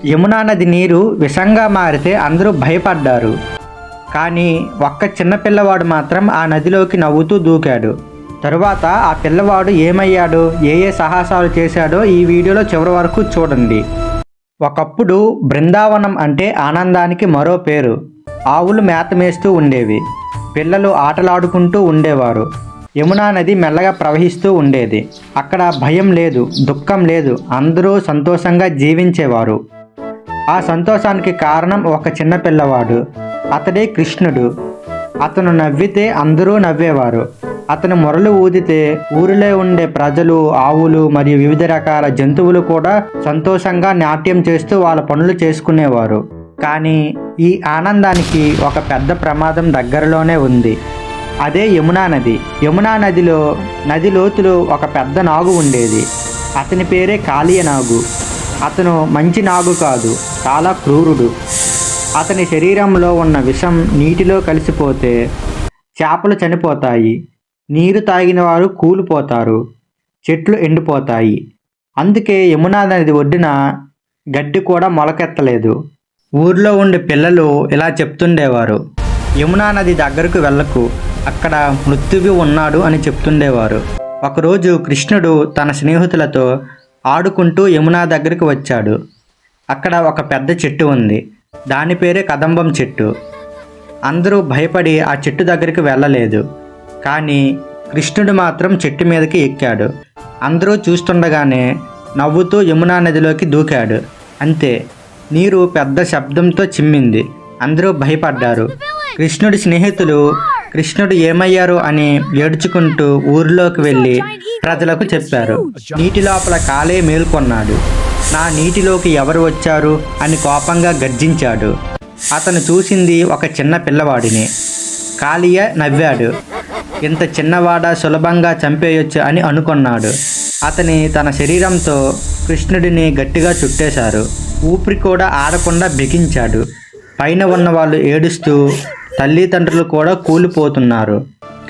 యమునా నది నీరు విషంగా మారితే అందరూ భయపడ్డారు. కానీ ఒక్క చిన్న పిల్లవాడు మాత్రం ఆ నదిలోకి నవ్వుతూ దూకాడు. తరువాత ఆ పిల్లవాడు ఏమయ్యాడో, ఏ సాహసాలు చేశాడో ఈ వీడియోలో చివరి వరకు చూడండి. ఒకప్పుడు బృందావనం అంటే ఆనందానికి మరో పేరు. ఆవులు మేత మేస్తూ ఉండేవి, పిల్లలు ఆటలాడుకుంటూ ఉండేవారు. యమునా నది మెల్లగా ప్రవహిస్తూ ఉండేది. అక్కడ భయం లేదు, దుఃఖం లేదు, అందరూ సంతోషంగా జీవించేవారు. ఆ సంతోషానికి కారణం ఒక చిన్న పిల్లవాడు. అతడే కృష్ణుడు. అతను నవ్వితే అందరూ నవ్వేవారు. అతను మొరలు ఊదితే ఊరిలో ఉండే ప్రజలు, ఆవులు మరియు వివిధ రకాల జంతువులు కూడా సంతోషంగా నాట్యం చేస్తూ వాళ్ళ పనులు చేసుకునేవారు. కానీ ఈ ఆనందానికి ఒక పెద్ద ప్రమాదం దగ్గరలోనే ఉంది. అదే యమునా నది. యమునా నదిలో నది లోతులో ఒక పెద్ద నాగు ఉండేది. అతని పేరే కాళీయ నాగు. అతను మంచి నాగు కాదు, చాలా క్రూరుడు. అతని శరీరంలో ఉన్న విషం నీటిలో కలిసిపోతే చేపలు చనిపోతాయి, నీరు తాగిన వారు కూలిపోతారు, చెట్లు ఎండిపోతాయి. అందుకే యమునా నది ఒడ్డున గడ్డి కూడా మొలకెత్తలేదు. ఊర్లో ఉండే పిల్లలు ఇలా చెప్తుండేవారు, యమునా నది దగ్గరకు వెళ్ళకు, అక్కడ మృత్యువు ఉన్నాడు అని చెప్తుండేవారు. ఒకరోజు కృష్ణుడు తన స్నేహితులతో ఆడుకుంటూ యమునా దగ్గరికి వచ్చాడు. అక్కడ ఒక పెద్ద చెట్టు ఉంది. దాని పేరే కదంబం చెట్టు. అందరూ భయపడి ఆ చెట్టు దగ్గరికి వెళ్ళలేదు. కానీ కృష్ణుడు మాత్రం చెట్టు మీదకి ఎక్కాడు. అందరూ చూస్తుండగానే నవ్వుతూ యమునా నదిలోకి దూకాడు. అంతే, నీరు పెద్ద శబ్దంతో చిమ్మింది. అందరూ భయపడ్డారు. కృష్ణుడి స్నేహితులు కృష్ణుడు ఏమయ్యారు అని ఏడ్చుకుంటూ ఊరిలోకి వెళ్ళి ప్రజలకు చెప్పారు. నీటి లోపల కాలే మేల్కొన్నాడు. నా నీటిలోకి ఎవరు వచ్చారు అని కోపంగా గర్జించాడు. అతను చూసింది ఒక చిన్న పిల్లవాడిని. కాళీయ నవ్వాడు. ఇంత చిన్నవాడా సులభంగా చంపేయొచ్చు అని అనుకున్నాడు. అతని తన శరీరంతో కృష్ణుడిని గట్టిగా చుట్టేశారు. ఊపిరి కూడా ఆడకుండా బిగించాడు. పైన ఉన్న వాళ్ళు ఏడుస్తూ, తల్లిదండ్రులు కూడా కూలిపోతున్నారు.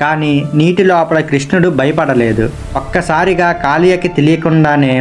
కానీ నీటి లోపల కృష్ణుడు భయపడలేదు. ఒక్కసారిగా కాళీయకి తెలియకుండానే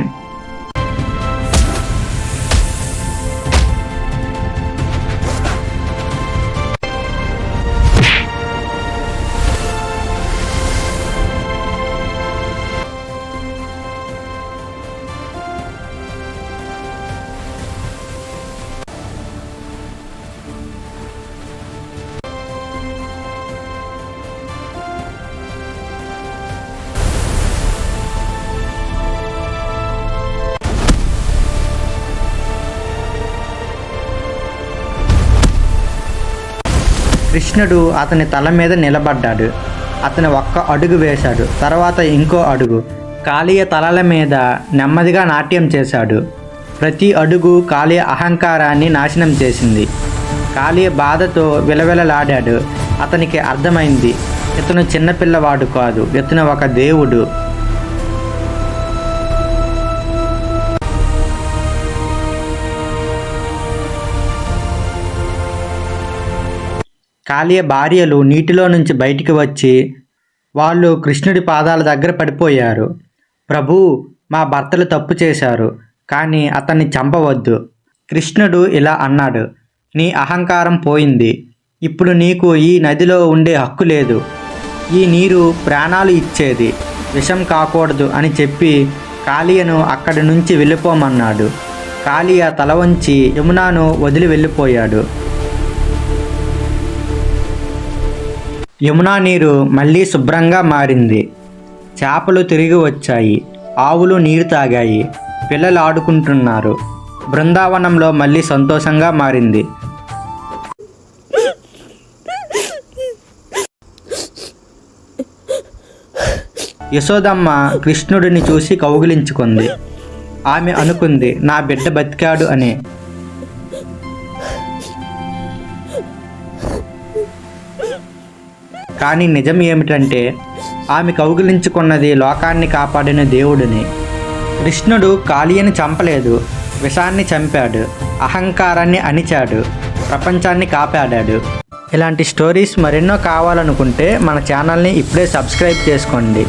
కృష్ణుడు అతని తల మీద నిలబడ్డాడు. అతను ఒక్క అడుగు వేశాడు, తర్వాత ఇంకో అడుగు. కాళీయ తలల మీద నెమ్మదిగా నాట్యం చేశాడు. ప్రతి అడుగు కాళీయ అహంకారాన్ని నాశనం చేసింది. కాళీయ బాధతో విలవిలలాడాడు. అతనికి అర్థమైంది, ఇతను చిన్నపిల్లవాడు కాదు, ఇతను ఒక దేవుడు. కాళీయ భార్యలు నీటిలో నుంచి బయటికి వచ్చి వాళ్ళు కృష్ణుడి పాదాల దగ్గర పడిపోయారు. ప్రభూ, మా భర్తలు తప్పు చేశారు, కానీ అతన్ని చంపవద్దు. కృష్ణుడు ఇలా అన్నాడు, నీ అహంకారం పోయింది. ఇప్పుడు నీకు ఈ నదిలో ఉండే హక్కు లేదు. ఈ నీరు ప్రాణాలు ఇచ్చేది, విషం కాకూడదు అని చెప్పి కాళీయను అక్కడి నుంచి వెళ్ళిపోమన్నాడు. కాళీయ తల వంచి యమునాను వదిలి వెళ్ళిపోయాడు. యమునా నీరు మళ్ళీ శుభ్రంగా మారింది. చేపలు తిరిగి వచ్చాయి, ఆవులు నీరు తాగాయి, పిల్లలు ఆడుకుంటున్నారు. బృందావనంలో మళ్ళీ సంతోషంగా మారింది. యశోదమ్మ కృష్ణుడిని చూసి కౌగిలించుకుంది. ఆమె అనుకుంది, నా బిడ్డ బతికాడు అని. కానీ నిజం ఏమిటంటే ఆమె కౌగిలించుకున్నది లోకాన్ని కాపాడిన దేవుడిని. కృష్ణుడు కాళీయని చంపలేదు, విషాన్ని చంపాడు, అహంకారాన్ని అణిచాడు, ప్రపంచాన్ని కాపాడాడు. ఇలాంటి స్టోరీస్ మరెన్నో కావాలనుకుంటే మన ఛానల్ని ఇప్పుడే సబ్స్క్రైబ్ చేసుకోండి.